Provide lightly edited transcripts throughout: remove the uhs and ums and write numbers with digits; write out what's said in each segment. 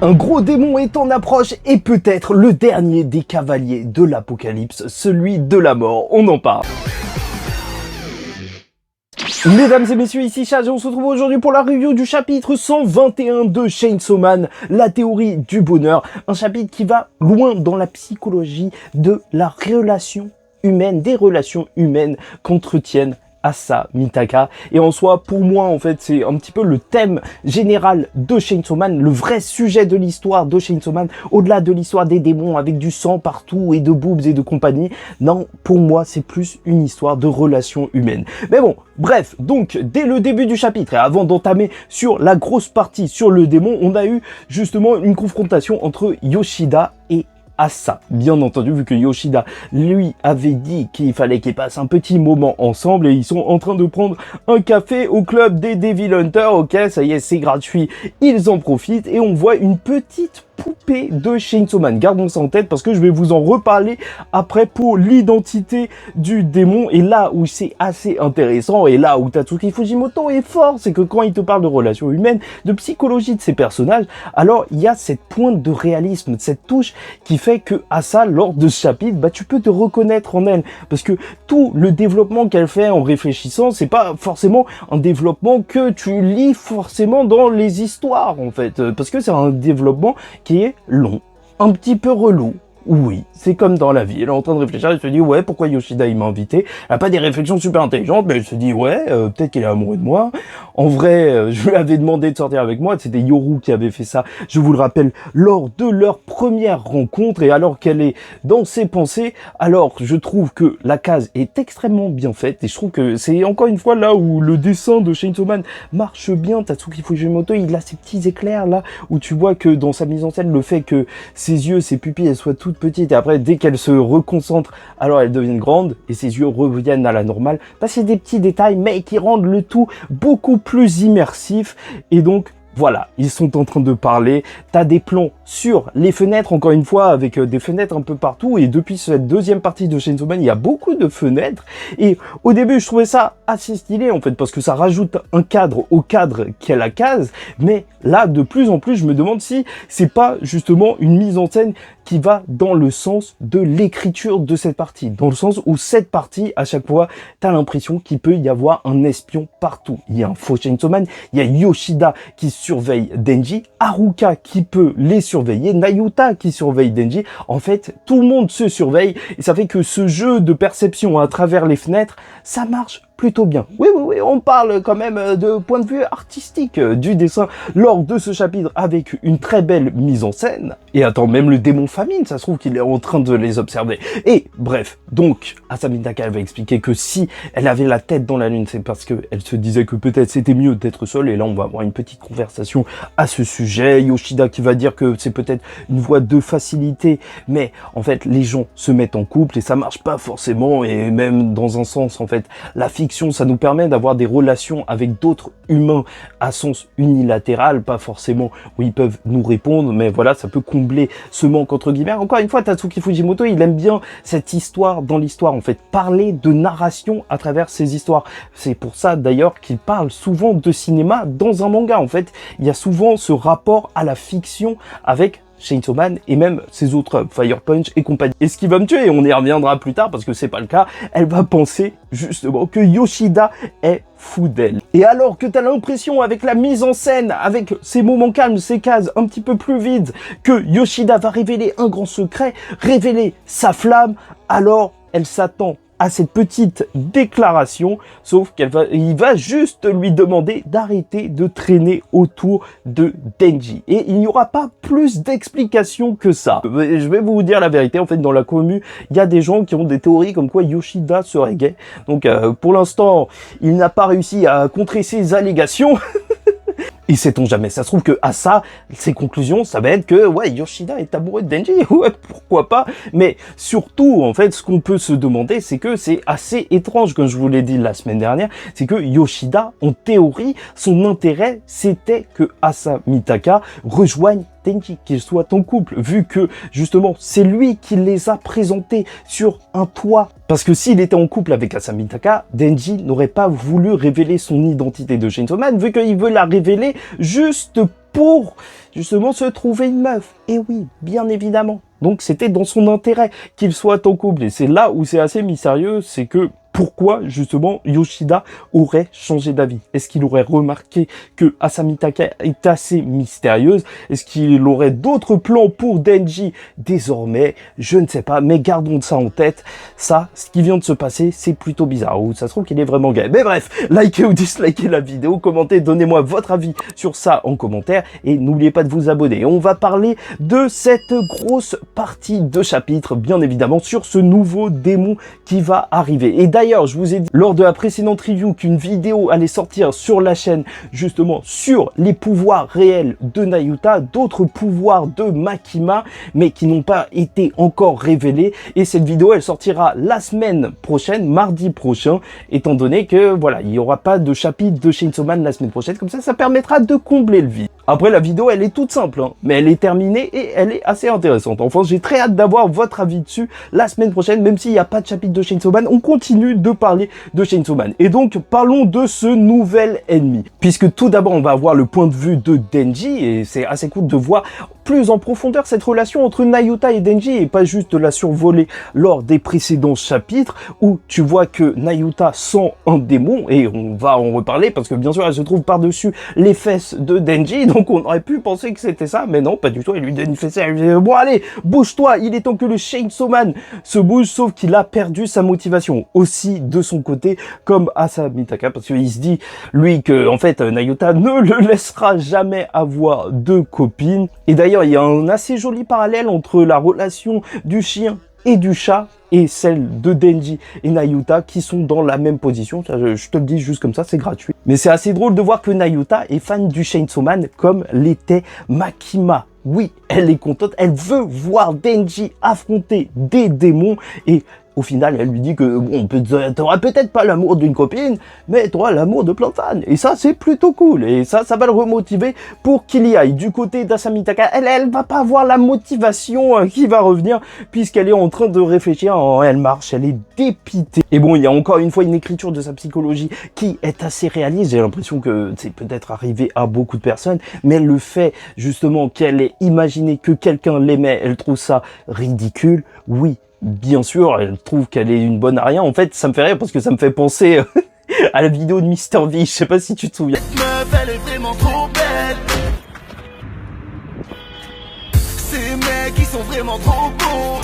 Un gros démon est en approche et peut-être le dernier des cavaliers de l'Apocalypse, celui de la mort. On en parle. Mesdames et messieurs, ici Chad et on se retrouve aujourd'hui pour la review du chapitre 121 de Chainsaw Man, la théorie du bonheur. Un chapitre qui va loin dans la psychologie de la relation humaine, des relations humaines qu'entretiennent Asa Mitaka. Et en soi, pour moi, en fait, c'est un petit peu le thème général de Chainsaw Man, le vrai sujet de l'histoire de Chainsaw Man, au-delà de l'histoire des démons avec du sang partout et de boobs et de compagnie. Non, pour moi, c'est plus une histoire de relations humaines. Mais bon, bref, donc, dès le début du chapitre, et avant d'entamer sur la grosse partie sur le démon, on a eu justement une confrontation entre Yoshida et Asa. Bien entendu, vu que Yoshida lui avait dit qu'il fallait qu'ils passent un petit moment ensemble et ils sont en train de prendre un café au club des Devil Hunters. Ok, ça y est, c'est gratuit, ils en profitent et on voit une petite poupée de Chainsaw Man. Gardons ça en tête parce que je vais vous en reparler après pour l'identité du démon. Et là où c'est assez intéressant et là où Tatsuki Fujimoto est fort, c'est que quand il te parle de relations humaines, de psychologie de ces personnages, alors il y a cette pointe de réalisme, cette touche qui fait que Asa, lors de ce chapitre, bah, tu peux te reconnaître en elle. Parce que tout le développement qu'elle fait en réfléchissant, c'est pas forcément un développement que tu lis forcément dans les histoires, en fait. Parce que c'est un développement qui est long, un petit peu relou. Oui, c'est comme dans la vie. Elle est en train de réfléchir, elle se dit ouais, pourquoi Yoshida il m'a invité? Elle a pas des réflexions super intelligentes, mais elle se dit ouais, peut-être qu'il est amoureux de moi. En vrai, je lui avais demandé de sortir avec moi, c'était Yoru qui avait fait ça, je vous le rappelle, lors de leur première rencontre, et alors qu'elle est dans ses pensées, alors je trouve que la case est extrêmement bien faite, et je trouve que c'est encore une fois là où le dessin de Chainsaw Man marche bien. Tatsuki Fujimoto, il a ces petits éclairs là, où tu vois que dans sa mise en scène, le fait que ses yeux, ses pupilles, elles soient toutes petites et après dès qu'elle se reconcentre alors elles deviennent grandes et ses yeux reviennent à la normale, bah, c'est des petits détails mais qui rendent le tout beaucoup plus immersif. Et donc voilà, ils sont en train de parler, t'as des plans sur les fenêtres, encore une fois, avec des fenêtres un peu partout, et depuis cette deuxième partie de Chainsaw Man, il y a beaucoup de fenêtres, et au début, je trouvais ça assez stylé, en fait, parce que ça rajoute un cadre au cadre qu'est la case, mais là, de plus en plus, je me demande si c'est pas justement une mise en scène qui va dans le sens de l'écriture de cette partie, dans le sens où cette partie, à chaque fois, t'as l'impression qu'il peut y avoir un espion partout. Il y a un faux Chainsaw Man, il y a Yoshida qui surveille Denji, Haruka qui peut les surveiller, Nayuta qui surveille Denji. En fait, tout le monde se surveille et ça fait que ce jeu de perception à travers les fenêtres, ça marche plutôt bien. Oui, on parle quand même de point de vue artistique du dessin lors de ce chapitre avec une très belle mise en scène. Et attends, même le démon famine, ça se trouve qu'il est en train de les observer. Et bref, donc, Asa Mitaka va expliquer que si elle avait la tête dans la lune, c'est parce qu'elle se disait que peut-être c'était mieux d'être seule. Et là, on va avoir une petite conversation à ce sujet. Yoshida qui va dire que c'est peut-être une voie de facilité, mais en fait, les gens se mettent en couple et ça marche pas forcément. Et même dans un sens, en fait, la fiction, ça nous permet d'avoir des relations avec d'autres humains à sens unilatéral, pas forcément où ils peuvent nous répondre, mais voilà, ça peut combler ce manque entre guillemets. Encore une fois, Tatsuki Fujimoto, il aime bien cette histoire dans l'histoire, en fait, parler de narration à travers ces histoires. C'est pour ça d'ailleurs qu'il parle souvent de cinéma dans un manga, en fait. Il y a souvent ce rapport à la fiction avec Chainsaw Man et même ses autres Fire Punch et compagnie. Et ce qui va me tuer, et on y reviendra plus tard parce que c'est pas le cas, elle va penser justement que Yoshida est fou d'elle. Et alors que t'as l'impression avec la mise en scène, avec ces moments calmes, ces cases un petit peu plus vides, que Yoshida va révéler un grand secret, révéler sa flamme, alors elle s'attend à cette petite déclaration, sauf il va juste lui demander d'arrêter de traîner autour de Denji. Et il n'y aura pas plus d'explications que ça. Je vais vous dire la vérité, en fait, dans la commu, il y a des gens qui ont des théories comme quoi Yoshida serait gay. Donc, pour l'instant, il n'a pas réussi à contrer ces allégations. Et sait-on jamais, ça se trouve que Asa, ses conclusions, ça va être que ouais, Yoshida est amoureux de Denji, ouais, pourquoi pas. Mais surtout, en fait, ce qu'on peut se demander, c'est que c'est assez étrange, comme je vous l'ai dit la semaine dernière, c'est que Yoshida, en théorie, son intérêt, c'était que Asa Mitaka rejoigne Denji, qu'il soit en couple, vu que justement c'est lui qui les a présentés sur un toit. Parce que s'il était en couple avec Asa Mitaka, Denji n'aurait pas voulu révéler son identité de Chainsaw Man, vu qu'il veut la révéler juste pour justement se trouver une meuf. Et oui, bien évidemment. Donc c'était dans son intérêt qu'il soit en couple. Et c'est là où c'est assez mystérieux, c'est que pourquoi justement Yoshida aurait changé d'avis? Est-ce qu'il aurait remarqué que Asamitaka est assez mystérieuse? Est-ce qu'il aurait d'autres plans pour Denji désormais? Je ne sais pas, mais gardons ça en tête. Ça, ce qui vient de se passer, c'est plutôt bizarre. Ou ça se trouve qu'il est vraiment gay. Mais bref, likez ou dislikez la vidéo, commentez, donnez-moi votre avis sur ça en commentaire et n'oubliez pas de vous abonner. On va parler de cette grosse partie de chapitre, bien évidemment, sur ce nouveau démon qui va arriver. Et d'ailleurs, je vous ai dit lors de la précédente review qu'une vidéo allait sortir sur la chaîne justement sur les pouvoirs réels de Nayuta, d'autres pouvoirs de Makima, mais qui n'ont pas été encore révélés. Et cette vidéo, elle sortira la semaine prochaine, mardi prochain, étant donné que voilà, il n'y aura pas de chapitre de Chainsaw Man la semaine prochaine. Comme ça permettra de combler le vide. Après, la vidéo, elle est toute simple, hein, mais elle est terminée et elle est assez intéressante. Enfin, j'ai très hâte d'avoir votre avis dessus la semaine prochaine, même s'il n'y a pas de chapitre de Chainsaw Man, on continue de parler de Chainsaw Man. Et donc, parlons de ce nouvel ennemi. Puisque tout d'abord, on va avoir le point de vue de Denji, et c'est assez cool de voir plus en profondeur cette relation entre Nayuta et Denji, et pas juste de la survoler lors des précédents chapitres, où tu vois que Nayuta sent un démon, et on va en reparler, parce que bien sûr, elle se trouve par-dessus les fesses de Denji, donc on aurait pu penser que c'était ça, mais non, pas du tout, elle lui donne une fessée, elle lui dit « Bon allez, bouge-toi, il est temps que le Chainsaw Man se bouge », sauf qu'il a perdu sa motivation, aussi de son côté, comme Asamitaka, parce qu'il se dit, lui, que en fait, Nayuta ne le laissera jamais avoir de copine. Et d'ailleurs, il y a un assez joli parallèle entre la relation du chien et du chat et celle de Denji et Nayuta qui sont dans la même position. Je te le dis juste comme ça, c'est gratuit. Mais c'est assez drôle de voir que Nayuta est fan du Chainsaw Man comme l'était Makima. Oui, elle est contente, elle veut voir Denji affronter des démons et au final, elle lui dit que bon, t'auras peut-être pas l'amour d'une copine, mais t'auras l'amour de plein de fans. Et ça, c'est plutôt cool. Et ça va le remotiver pour qu'il y aille. Du côté d'Asamitaka, elle va pas avoir la motivation qui va revenir, puisqu'elle est en train de réfléchir. Elle marche, elle est dépitée. Et bon, il y a encore une fois une écriture de sa psychologie qui est assez réaliste. J'ai l'impression que c'est peut-être arrivé à beaucoup de personnes, mais le fait justement qu'elle ait imaginé que quelqu'un l'aimait, elle trouve ça ridicule. Oui. Bien sûr, elle trouve qu'elle est une bonne à rien. En fait, ça me fait rire parce que ça me fait penser à la vidéo de Mister V. Je sais pas si tu te souviens. Cette meuf, elle est vraiment trop belle. Ces mecs, ils sont vraiment trop beaux.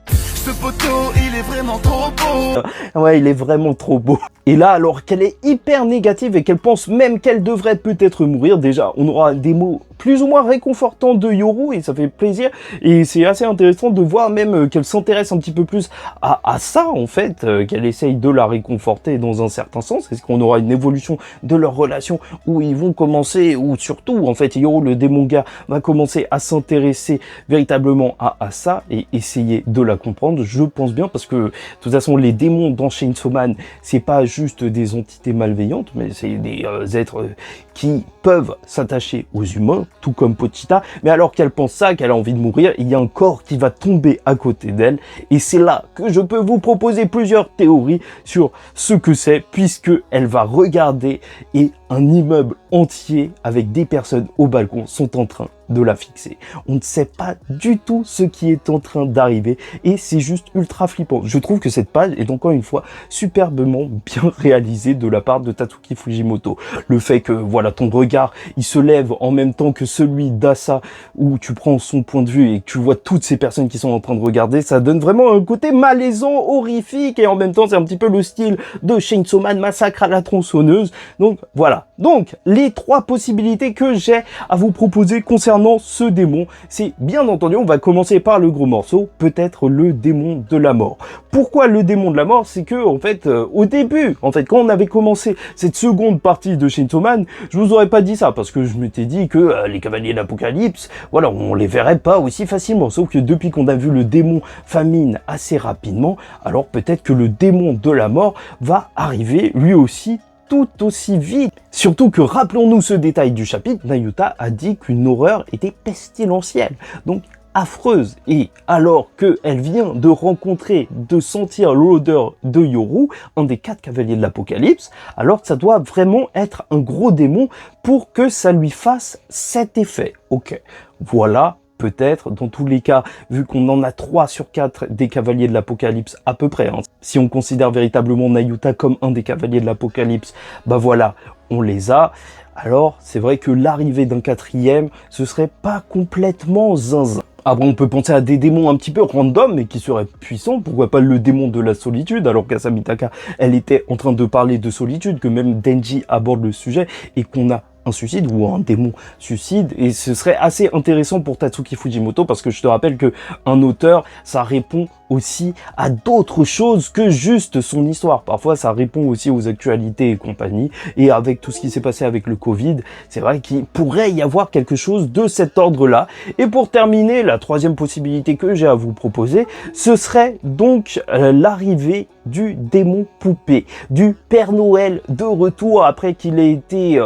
Ce poteau, il est vraiment trop beau. Ouais, il est vraiment trop beau. Et là, alors qu'elle est hyper négative et qu'elle pense même qu'elle devrait peut-être mourir, déjà, on aura des mots plus ou moins réconfortants de Yoru et ça fait plaisir. Et c'est assez intéressant de voir même qu'elle s'intéresse un petit peu plus à ça, en fait, qu'elle essaye de la réconforter dans un certain sens. Est-ce qu'on aura une évolution de leur relation où ils vont commencer, ou surtout, en fait, Yoru, le démon gars, va commencer à s'intéresser véritablement à ça et essayer de la comprendre, je pense bien, parce que de toute façon, les démons dans Chainsaw Man, c'est pas juste des entités malveillantes, mais c'est des êtres qui peuvent s'attacher aux humains, tout comme Pochita, mais alors qu'elle pense ça, qu'elle a envie de mourir, il y a un corps qui va tomber à côté d'elle, et c'est là que je peux vous proposer plusieurs théories sur ce que c'est, puisque elle va regarder et un immeuble entier avec des personnes au balcon sont en train de la fixer. On ne sait pas du tout ce qui est en train d'arriver et c'est juste ultra flippant. Je trouve que cette page est encore une fois superbement bien réalisée de la part de Tatsuki Fujimoto. Le fait que voilà, ton regard il se lève en même temps que celui d'Asa, où tu prends son point de vue et que tu vois toutes ces personnes qui sont en train de regarder, ça donne vraiment un côté malaisant, horrifique, et en même temps c'est un petit peu le style de Chainsaw Man, Massacre à la tronçonneuse. Donc voilà. Donc les trois possibilités que j'ai à vous proposer concernant ce démon, c'est bien entendu, on va commencer par le gros morceau, peut-être le démon de la mort. Pourquoi le démon de la mort? C'est que en fait au début, en fait quand on avait commencé cette seconde partie de Chainsaw Man, je vous aurais pas dit ça parce que je m'étais dit que les cavaliers d'Apocalypse, voilà, on les verrait pas aussi facilement, sauf que depuis qu'on a vu le démon famine assez rapidement, alors peut-être que le démon de la mort va arriver lui aussi tout aussi vite. Surtout que, rappelons-nous ce détail du chapitre, Nayuta a dit qu'une horreur était pestilentielle. Donc, affreuse. Et alors qu'elle vient de sentir l'odeur de Yoru, un des 4 cavaliers de l'Apocalypse, alors que ça doit vraiment être un gros démon pour que ça lui fasse cet effet. Ok, voilà. Peut-être, dans tous les cas, vu qu'on en a 3 sur 4 des cavaliers de l'Apocalypse à peu près, hein. Si on considère véritablement Nayuta comme un des cavaliers de l'Apocalypse, bah voilà, on les a. Alors, c'est vrai que l'arrivée d'un 4e, ce serait pas complètement zinzin. Après, on peut penser à des démons un petit peu random, mais qui seraient puissants. Pourquoi pas le démon de la solitude, alors qu'Asamitaka, elle était en train de parler de solitude, que même Denji aborde le sujet, et qu'on a un suicide ou un démon suicide, et ce serait assez intéressant pour Tatsuki Fujimoto, parce que je te rappelle que un auteur, ça répond aussi à d'autres choses que juste son histoire. Parfois, ça répond aussi aux actualités et compagnie, et avec tout ce qui s'est passé avec le Covid, c'est vrai qu'il pourrait y avoir quelque chose de cet ordre-là. Et pour terminer, la 3e possibilité que j'ai à vous proposer, ce serait donc l'arrivée du démon poupée, du Père Noël de retour après qu'il ait été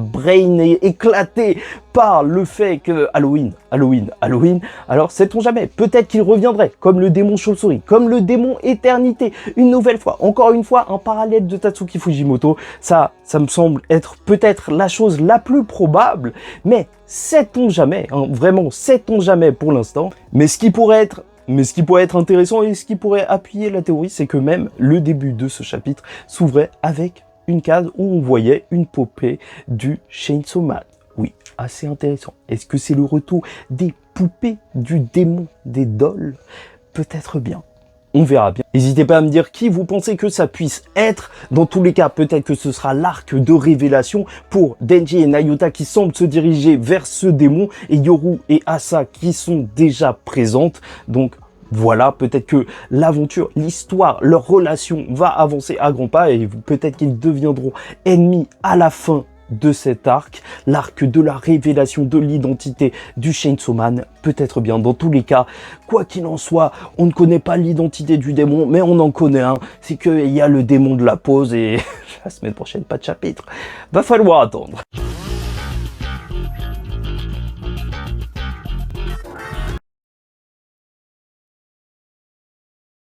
brainé, éclaté par le fait que Halloween, alors sait-on jamais, peut-être qu'il reviendrait comme le démon chauve-souris, comme le démon éternité, une nouvelle fois, encore une fois, un parallèle de Tatsuki Fujimoto, ça me semble être peut-être la chose la plus probable, mais sait-on jamais, hein, vraiment, sait-on jamais pour l'instant, mais ce qui pourrait être intéressant et ce qui pourrait appuyer la théorie, c'est que même le début de ce chapitre s'ouvrait avec une case où on voyait une poupée du Chainsaw Man. Oui, assez intéressant. Est-ce que c'est le retour des poupées du démon des dolls? Peut-être bien. On verra bien. N'hésitez pas à me dire qui vous pensez que ça puisse être. Dans tous les cas, peut-être que ce sera l'arc de révélation pour Denji et Nayuta qui semblent se diriger vers ce démon et Yoru et Asa qui sont déjà présentes. Donc voilà, peut-être que l'aventure, l'histoire, leur relation va avancer à grands pas et peut-être qu'ils deviendront ennemis à la fin de cet arc, l'arc de la révélation de l'identité du Chainsaw Man, peut-être bien. Dans tous les cas, quoi qu'il en soit, on ne connaît pas l'identité du démon, mais on en connaît un, c'est qu'il y a le démon de la pause et la semaine prochaine, pas de chapitre. Va falloir attendre.